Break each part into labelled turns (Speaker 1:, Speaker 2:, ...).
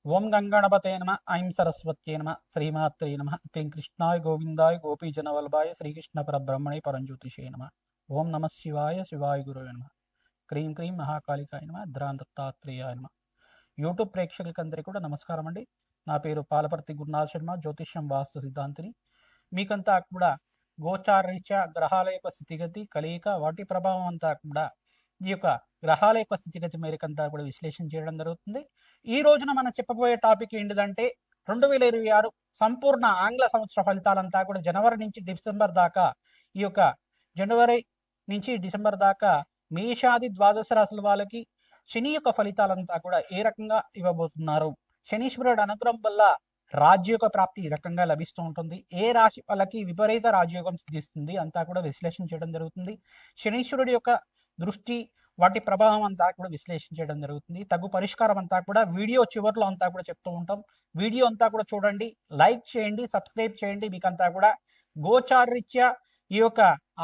Speaker 1: ఓం గంగణపతే నమ ఐం సరస్వత్యే నమ శ్రీమాత్రే నమ క్లీం కృష్ణాయ గోవిందాయ గోపీజనవల్లభాయ శ్రీకృష్ణ పరబ్రహ్మణే పరంజ్యోతిషే నమ ఓం నమ శివాయ శివాయ గురువే నమ క్రీం క్రీం మహాకాళికాయ నమ దత్తాత్రేయాయ నమ. యూట్యూబ్ ప్రేక్షకులందరికీ కూడా నమస్కారం అండి. నా పేరు పాలపర్తి గురునాథ్ శర్మ, జ్యోతిష్యం వాస్తు సిద్ధాంతిని. మీకంతా కూడా గోచారరీత్యా గ్రహాల యొక్క స్థితిగతి కలయిక వాటి ప్రభావం అంతా కూడా ఈ యొక్క గ్రహాల యొక్క స్థితిగతి మేరకంతా కూడా విశ్లేషణ చేయడం జరుగుతుంది. ఈ రోజున మనం చెప్పబోయే టాపిక్ ఏంటిదంటే 2026 సంపూర్ణ ఆంగ్ల సంవత్సర ఫలితాలంతా కూడా జనవరి నుంచి డిసెంబర్ దాకా, ఈ యొక్క జనవరి నుంచి డిసెంబర్ దాకా మేషాది ద్వాదశ రాశుల వాళ్ళకి శని యొక్క ఫలితాలంతా కూడా ఏ రకంగా ఇవ్వబోతున్నారు, శనీశ్వరుడు అనుగ్రహం వల్ల రాజ్యోగ ప్రాప్తి ఈ రకంగా లభిస్తూ ఉంటుంది, ఏ రాశి వాళ్ళకి విపరీత రాజయోగం సిద్ధిస్తుంది అంతా కూడా విశ్లేషణ చేయడం జరుగుతుంది. శనీశ్వరుడి యొక్క దృష్టి వాటి ప్రభావం అంతా కూడా విశ్లేషణ చేయడం జరుగుతుంది. తగు పరిష్కారం అంతా కూడా వీడియో చివరిలో అంతా కూడా చెప్తూ ఉంటాం. వీడియో అంతా కూడా చూడండి, లైక్ చేయండి, సబ్స్క్రైబ్ చేయండి. మీకంతా కూడా గోచారరీత్యా ఈ యొక్క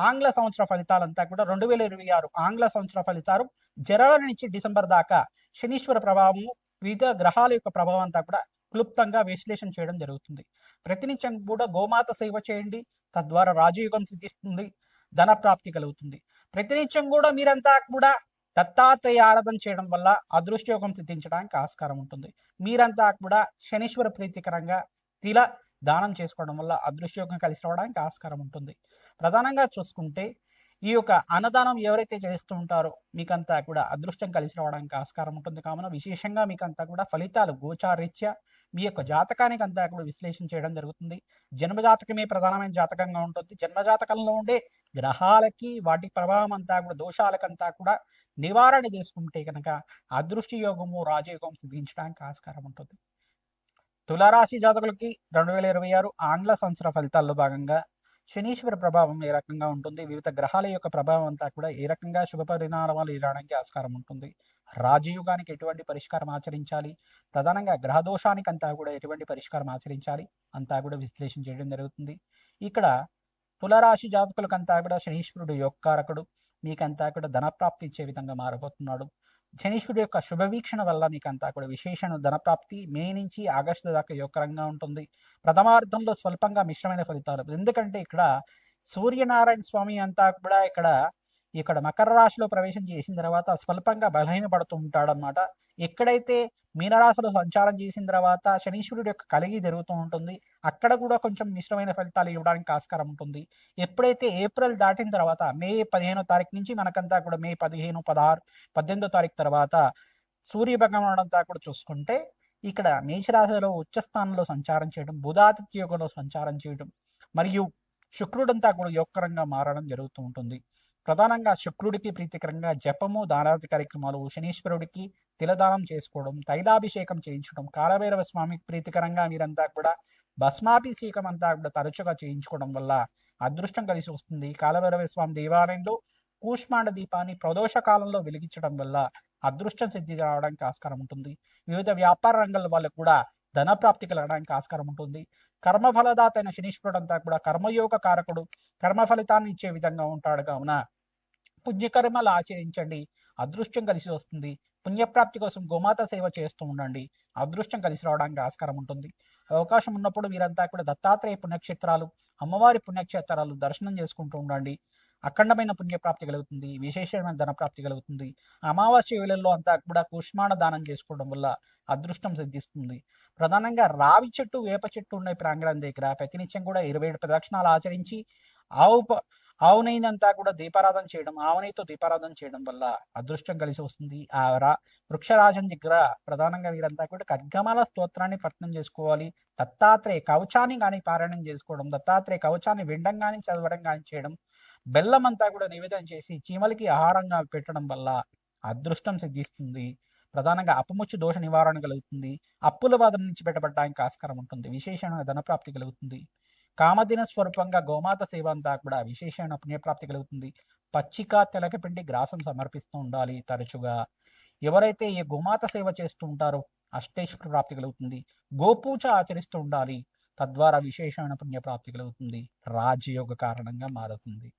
Speaker 1: ఆంగ్ల సంవత్సర ఫలితాలంతా కూడా 2026 ఆంగ్ల సంవత్సర ఫలితాలు జనవరి నుంచి డిసెంబర్ దాకా శనీశ్వర ప్రభావము, వివిధ గ్రహాల యొక్క ప్రభావం అంతా కూడా క్లుప్తంగా విశ్లేషణ చేయడం జరుగుతుంది. ప్రతినిత్యం కూడా గోమాత సేవ చేయండి, తద్వారా రాజయోగం సిద్ధిస్తుంది, ధన ప్రాప్తి కలుగుతుంది. ప్రతినిత్యం కూడా మీరంతా కూడా దత్తాత్రేయ ఆరాధన చేయడం వల్ల అదృష్టయోగం సిద్ధించడానికి ఆస్కారం ఉంటుంది. మీరంతా కూడా శనీశ్వర ప్రీతికరంగా తిల దానం చేసుకోవడం వల్ల అదృష్టయోగం కలిసి రావడానికి ఆస్కారం ఉంటుంది. ప్రధానంగా చూసుకుంటే ఈ యొక్క అన్నదానం ఎవరైతే చేస్తూ ఉంటారో మీకంతా కూడా అదృష్టం కలిసి రావడానికి ఆస్కారం ఉంటుంది. కావున విశేషంగా మీకంతా కూడా ఫలితాలు గోచారీత్యా మీ యొక్క జాతకానికి అంతా కూడా విశ్లేషణ చేయడం జరుగుతుంది. జన్మజాతకమే ప్రధానమైన జాతకంగా ఉంటుంది. జన్మజాతకంలో ఉండే గ్రహాలకి వాటి ప్రభావం అంతా కూడా దోషాలకంతా కూడా నివారణ చేసుకుంటే కనుక అదృష్టి యోగము రాజయోగం సిద్ధించడానికి ఆస్కారం ఉంటుంది. తులారాశి జాతకులకి 2026 ఆంగ్ల సంవత్సర ఫలితాల్లో భాగంగా శనీశ్వర ప్రభావం ఏ రకంగా ఉంటుంది, వివిధ గ్రహాల యొక్క ప్రభావం అంతా కూడా ఏ రకంగా శుభ పరిణామాలు ఇవ్వడానికి ఆస్కారం ఉంటుంది, రాజయోగానికి ఎటువంటి పరిష్కారం ఆచరించాలి, ప్రధానంగా గ్రహ దోషానికి అంతా కూడా ఎటువంటి పరిష్కారం ఆచరించాలి అంతా కూడా విశ్లేషణ చేయడం జరుగుతుంది. ఇక్కడ తులరాశి జాతకులకంతా కూడా శనీశ్వరుడు యొక్కారకుడు, మీకంతా కూడా ధనప్రాప్తి ఇచ్చే విధంగా మారబోతున్నాడు. శనీశ్వరుడు యొక్క శుభవీక్షణ వల్ల మీకంతా కూడా విశేషణ ధనప్రాప్తి మే నుంచి ఆగస్టు దాకా యోగకరంగా ఉంటుంది. ప్రథమార్థంలో స్వల్పంగా మిశ్రమైన ఫలితాలు, ఎందుకంటే ఇక్కడ సూర్యనారాయణ స్వామి అంతా కూడా ఇక్కడ మకర రాశిలో ప్రవేశం చేసిన తర్వాత స్వల్పంగా బలహీనపడుతూ ఉంటాడనమాట. ఎక్కడైతే మీనరాశిలో సంచారం చేసిన తర్వాత శనీశ్వరుడు యొక్క కలిగి జరుగుతూ ఉంటుంది, అక్కడ కూడా కొంచెం మిశ్రమైన ఫలితాలు ఇవ్వడానికి ఆస్కారం ఉంటుంది. ఎప్పుడైతే ఏప్రిల్ దాటిన తర్వాత మే 15వ తారీఖు నుంచి మనకంతా కూడా మే 15, 16, 18వ తారీఖు తర్వాత సూర్య భగవానుడు అంతా కూడా చూసుకుంటే ఇక్కడ మేషరాశిలో ఉచ్చస్థానంలో సంచారం చేయడం, బుధాదిత్య యోగంలో సంచారం చేయడం మరియు శుక్రుడంతా కూడా యోగకరంగా మారడం జరుగుతూ ఉంటుంది. ప్రధానంగా శుక్రుడికి ప్రీతికరంగా జపము దానాది కార్యక్రమాలు, శనీశ్వరుడికి తిలదానం చేసుకోవడం, తైలాభిషేకం చేయించడం, కాలభైరవ స్వామికి ప్రీతికరంగా మీరంతా కూడా భస్మాభిషేకం అంతా కూడా తరచుగా చేయించుకోవడం వల్ల అదృష్టం కలిసి వస్తుంది. కాలభైరవ స్వామి దేవాలయంలో కూష్మాండ దీపాన్ని ప్రదోష కాలంలో వెలిగించడం వల్ల అదృష్టం సిద్ధి రావడానికి ఆస్కారం ఉంటుంది. వివిధ వ్యాపార రంగాల వాళ్ళకు కూడా ధన ప్రాప్తి కలగడానికి ఆస్కారం ఉంటుంది. కర్మఫలదాత అయిన శనీశ్వరుడు అంతా కూడా కర్మయోగ కారకుడు, కర్మ ఫలితాన్ని ఇచ్చే విధంగా ఉంటాడు. కావున పుణ్యకర్మలు ఆచరించండి, అదృష్టం కలిసి వస్తుంది. పుణ్యప్రాప్తి కోసం గోమాత సేవ చేస్తూ ఉండండి, అదృష్టం కలిసి రావడానికి ఆస్కారం ఉంటుంది. అవకాశం ఉన్నప్పుడు మీరంతా కూడా దత్తాత్రేయ పుణ్యక్షేత్రాలు, అమ్మవారి పుణ్యక్షేత్రాలు దర్శనం చేసుకుంటూ ఉండండి. అఖండమైన పుణ్యప్రాప్తి కలుగుతుంది, విశేషమైన ధనప్రాప్తి కలుగుతుంది. అమావాస్య వేళల్లో అంతా కూడా కూష్మాణ దానం చేసుకోవడం వల్ల అదృష్టం సిద్ధిస్తుంది. ప్రధానంగా రావి చెట్టు, వేప చెట్టు ఉన్న ప్రాంగణం దగ్గర ప్రతినిత్యం కూడా 27 ప్రదక్షిణాలు ఆచరించి ఆవునైనంతా కూడా దీపారాధన చేయడం, ఆవునైతో దీపారాధన చేయడం వల్ల అదృష్టం కలిసి వస్తుంది. వృక్షరాజం దగ్గర ప్రధానంగా వీరంతా కూడా ఖడ్గమాల స్తోత్రాన్ని పఠనం చేసుకోవాలి. దత్తాత్రేయ కవచాన్ని కానీ పారాయణం చేసుకోవడం, దత్తాత్రేయ కవచాన్ని వినడం కానీ చదవడం కానీ చేయడం, బెల్లం అంతా కూడా నివేదన చేసి చీమలకి ఆహారంగా పెట్టడం వల్ల అదృష్టం సిద్ధిస్తుంది. ప్రధానంగా అపముచ్చు దోష నివారణ కలుగుతుంది. అప్పుల బాధ నుంచి బయటపడడానికి ఆస్కారం ఉంటుంది. విశేషమైన ధనప్రాప్తి కలుగుతుంది. కామదిన స్వరూపంగా గోమాత సేవ అంతా కూడా విశేషమైన పుణ్యప్రాప్తి కలుగుతుంది. పచ్చిక తెలకపిండి గ్రాసం సమర్పిస్తూ ఉండాలి తరచుగా. ఎవరైతే ఈ గోమాత సేవ చేస్తూ ఉంటారో అష్టైశ్వర ప్రాప్తి కలుగుతుంది. గోపూజ ఆచరిస్తూ ఉండాలి, తద్వారా విశేషమైన పుణ్యప్రాప్తి కలుగుతుంది, రాజయోగ కారణంగా మారుతుంది.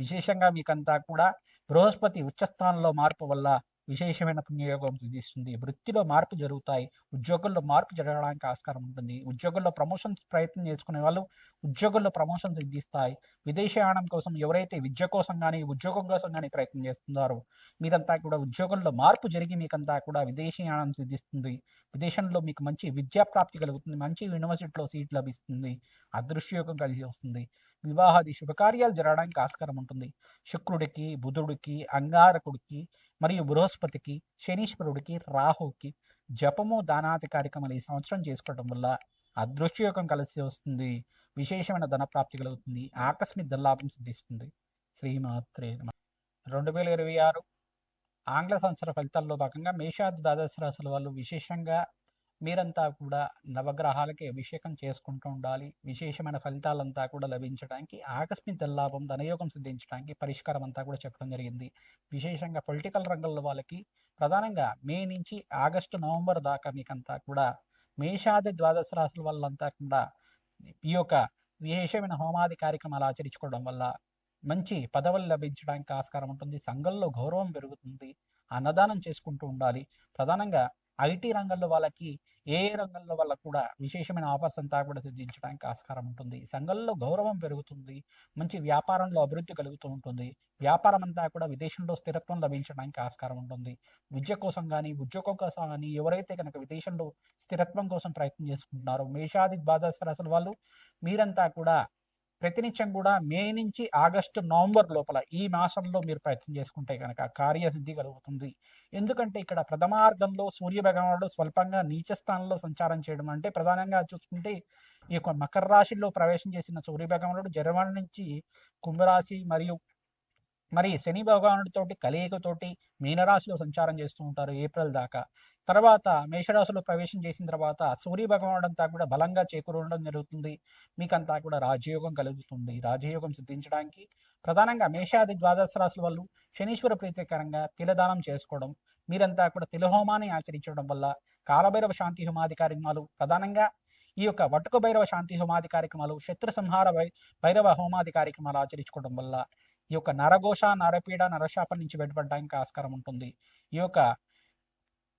Speaker 1: విశేషంగా మీకంతా కూడా బృహస్పతి ఉచ్చస్థానంలో మార్పు వల్ల విశేషమైన పుణ్యయోగం సిద్ధిస్తుంది. వృత్తిలో మార్పు జరుగుతాయి. ఉద్యోగుల్లో మార్పు జరగడానికి ఆస్కారం ఉంటుంది. ఉద్యోగుల్లో ప్రమోషన్స్ ప్రయత్నం చేసుకునే వాళ్ళు ఉద్యోగుల్లో ప్రమోషన్ సిద్ధిస్తాయి. విదేశీయానం కోసం ఎవరైతే విద్య కోసం గానీ, ఉద్యోగం కోసం గానీ ప్రయత్నం చేస్తున్నారో మీరంతా కూడా ఉద్యోగంలో మార్పు జరిగి మీకంతా కూడా విదేశీయానం సిద్ధిస్తుంది. విదేశంలో మీకు మంచి విద్యా ప్రాప్తి కలుగుతుంది. మంచి యూనివర్సిటీలో సీట్ లభిస్తుంది. అదృష్టయోగం కలిసి వస్తుంది. వివాహాది శుభకార్యాలు జరగడానికి ఆస్కారం ఉంటుంది. శుక్రుడికి, బుధుడికి, అంగారకుడికి మరియు బృహస్పతికి, శనీశ్వరుడికి, రాహుకి జపము, దానాది కార్యక్రమాలు ఈ సంవత్సరం చేసుకోవడం వల్ల అదృష్టయోగం కలిసి వస్తుంది. విశేషమైన ధన ప్రాప్తి కలుగుతుంది. ఆకస్మిక ధనలాభం సిద్ధిస్తుంది. శ్రీమాత్రే నమః. 2026 ఆంగ్ల సంవత్సర ఫలితాల్లో భాగంగా మేషాది ద్వాదశ రాశుల వాళ్ళు విశేషంగా మీరంతా కూడా నవగ్రహాలకి అభిషేకం చేసుకుంటూ ఉండాలి. విశేషమైన ఫలితాలంతా కూడా లభించడానికి, ఆకస్మిక ధనలాభం, ధనయోగం సిద్ధించడానికి పరిష్కారం అంతా కూడా చెప్పడం జరిగింది. విశేషంగా పొలిటికల్ రంగంలో వాళ్ళకి ప్రధానంగా మే నుంచి ఆగస్టు, నవంబర్ దాకా మీకంతా కూడా మేషాది ద్వాదశ రాశుల వాళ్ళంతా కూడా ఈ యొక్క విశేషమైన హోమాది కార్యక్రమాలు ఆచరించుకోవడం వల్ల మంచి పదవులు లభించడానికి ఆస్కారం ఉంటుంది. సంఘంలో గౌరవం పెరుగుతుంది. అన్నదానం చేసుకుంటూ ఉండాలి. ప్రధానంగా ఐటీ రంగంలో వాళ్ళకి ఏ రంగంలో వాళ్ళకు కూడా విశేషమైన ఆఫర్స్ అంతా కూడా సిద్ధించడానికి ఆస్కారం ఉంటుంది. సంఘంలో గౌరవం పెరుగుతుంది. మంచి వ్యాపారంలో అభివృద్ధి కలుగుతూ ఉంటుంది. వ్యాపారం అంతా కూడా విదేశంలో స్థిరత్వం లభించడానికి ఆస్కారం ఉంటుంది. విద్య కోసం కానీ, ఉద్యోగం కోసం కానీ ఎవరైతే కనుక విదేశంలో స్థిరత్వం కోసం ప్రయత్నం చేసుకుంటున్నారో మేషాది ద్వాదశ రాశుల వాళ్ళు మీరంతా కూడా ప్రతినిత్యం కూడా మే నుంచి ఆగస్టు, నవంబర్ లోపల ఈ మాసంలో మీరు ప్రయత్నం చేసుకుంటే కనుక కార్యసిద్ధి కలుగుతుంది. ఎందుకంటే ఇక్కడ ప్రథమార్థంలో సూర్య భగవానుడు స్వల్పంగా నీచ స్థానంలో సంచారం చేయడం అంటే ప్రధానంగా చూసుకుంటే ఈ యొక్క మకర రాశిలో ప్రవేశం చేసిన సూర్య భగవానుడు జనవరి నుంచి కుంభరాశి మరి శని భగవానుడితోటి కలయికతోటి మీనరాశిలో సంచారం చేస్తూ ఉంటారు ఏప్రిల్ దాకా. తర్వాత మేషరాశిలో ప్రవేశం చేసిన తర్వాత సూర్య భగవానుడు అంతా కూడా బలంగా చేకూరడం జరుగుతుంది. మీకంతా కూడా రాజయోగం కలుగుతుంది. రాజయోగం సిద్ధించడానికి ప్రధానంగా మేషాది ద్వాదశ రాశుల వాళ్ళు శనీశ్వర ప్రీతికరంగా తిలదానం చేసుకోవడం, మీరంతా కూడా తిలహోమాన్ని ఆచరించడం వల్ల కాలభైరవ శాంతి హోమాది కార్యక్రమాలు ప్రధానంగా ఈ యొక్క వటుక భైరవ శాంతి హోమాది కార్యక్రమాలు, శత్రు సంహార భైరవ హోమాది కార్యక్రమాలు ఆచరించుకోవడం వల్ల ఈ యొక్క నరఘోష, నరపీడ, నరశాపం నుంచి బయటపడడానికి ఆస్కారం ఉంటుంది. ఈ యొక్క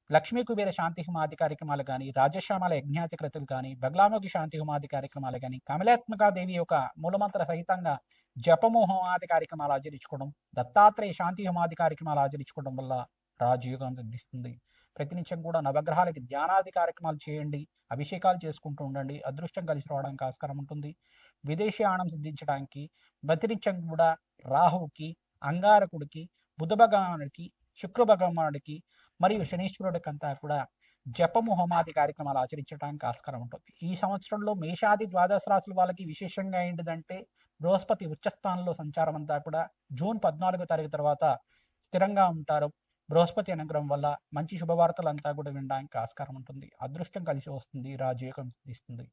Speaker 1: లక్ష్మీ కుబేర శాంతి హోమాది కార్యక్రమాలు కానీ, రాజశ్యామల యజ్ఞాతి క్రతులు కానీ, బగలాముఖి శాంతి హోమాది కార్యక్రమాలు కానీ, కమలాత్మకాదేవి యొక్క మూలమంత్ర సహితంగా జపము హోమాది కార్యక్రమాలు ఆచరించుకోవడం, దత్తాత్రేయ శాంతి హోమాది కార్యక్రమాలు ఆచరించుకోవడం వల్ల రాజయోగం సిద్ధిస్తుంది. ప్రతినిత్యం కూడా నవగ్రహాలకి ధ్యానాది కార్యక్రమాలు చేయండి. అభిషేకాలు చేసుకుంటూ ఉండండి. అదృష్టం కలిసి రావడానికి ఆస్కారం ఉంటుంది. విదేశీయానం సిద్ధించడానికి ప్రతినిత్యం కూడా రాహువుకి, అంగారకుడికి, బుధ భగవానుడికి, శుక్ర భగవానుడికి మరియు శనీశ్వరుడికి అంతా కూడా జపము హోమాది కార్యక్రమాలు ఆచరించడానికి ఆస్కారం ఉంటుంది. ఈ సంవత్సరంలో మేషాది ద్వాదశ రాశుల వాళ్ళకి విశేషంగా ఏంటిదంటే బృహస్పతి ఉచ్చస్థానంలో సంచారం అంతా కూడా జూన్ 14వ తారీఖు తర్వాత స్థిరంగా ఉంటారు. బృహస్పతి అనుగ్రహం వల్ల మంచి శుభవార్తలు అంతా కూడా వినడానికి ఆస్కారం ఉంటుంది. అదృష్టం కలిసి వస్తుంది. రాజయోగం సిద్ధిస్తుంది.